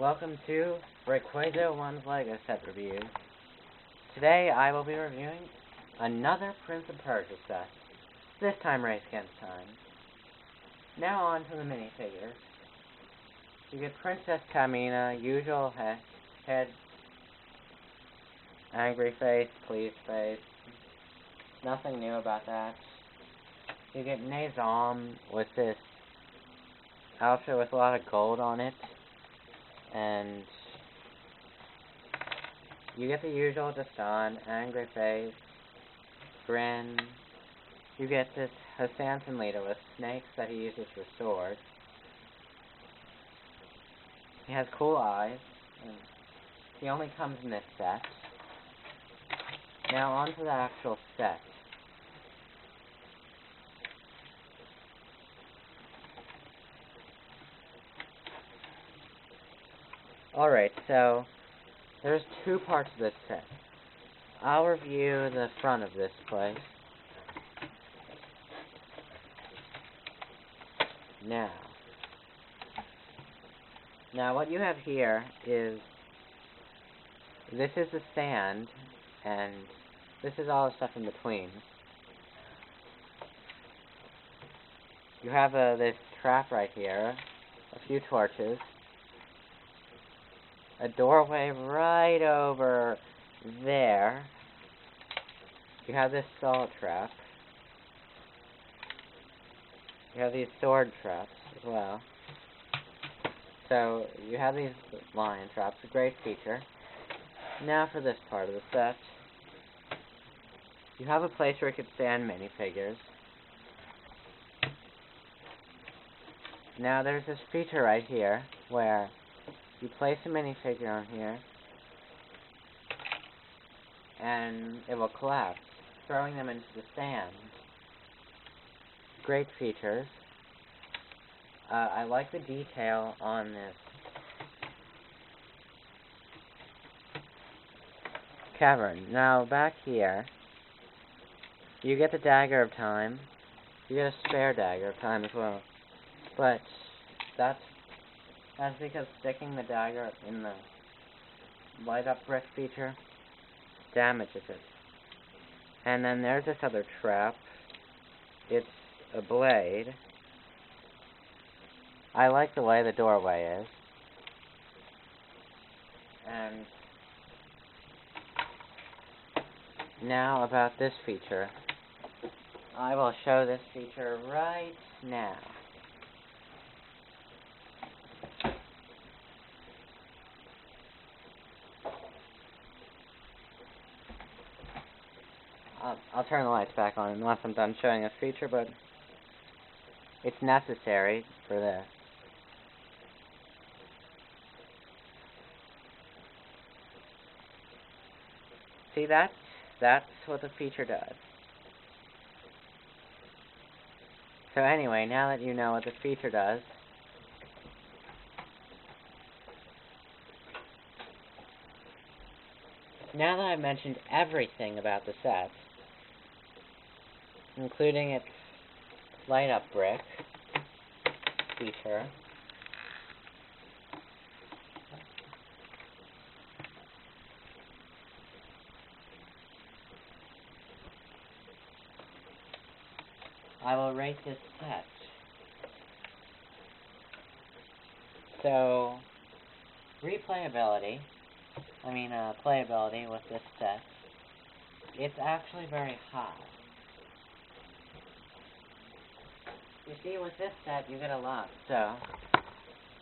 Welcome to Rayquaza 1's Lego set review. Today I will be reviewing another Prince of Persia set, this time Race Against Time. Now on to the minifigures. You get Princess Tamina, usual head, angry face, pleased face, nothing new about that. You get Nazam with this outfit with a lot of gold on it. And you get the usual Destan, angry face, grin. You get this Hassanson leader with snakes that he uses for swords. He has cool eyes, and he only comes in this set. Now on to the actual set. Alright, so there's two parts of this set. I'll review the front of this place. Now what you have here is, this is the stand, and this is all the stuff in between. You have this trap right here, a few torches, a doorway right over there. You have this saw trap. You have these sword traps as well. So you have these lion traps, a great feature. Now for this part of the set. You have a place where you could stand minifigures. Now there's this feature right here where you place a minifigure on here, and it will collapse, throwing them into the sand. Great features. I like the detail on this cavern. Now back here, you get the Dagger of Time. You get a spare Dagger of Time as well. But that's because sticking the dagger in the light-up brick feature damages it. And then there's this other trap. It's a blade. I like the way the doorway is. And now about this feature. I will show this feature right now. I'll turn the lights back on unless I'm done showing this feature, but it's necessary for this. See, that's what the feature does. So anyway, now that you know what the feature does, now that I've mentioned everything about the set, including its light-up brick feature, I will rate this set. So, playability with this set, it's actually very high. You see, with this set, you get a lot, so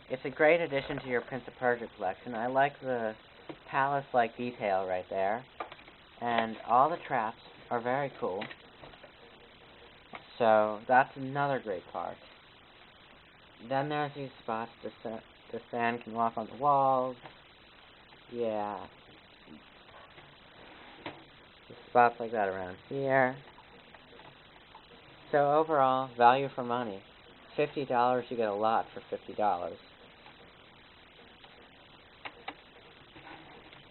it's a great addition to your Prince of Persia collection. I like the palace-like detail right there, and all the traps are very cool, so that's another great part. Then there's these spots the sand can walk on the walls. Yeah. Spots like that around here. So overall, value for money. $50, you get a lot for $50.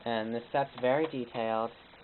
And this set's very detailed.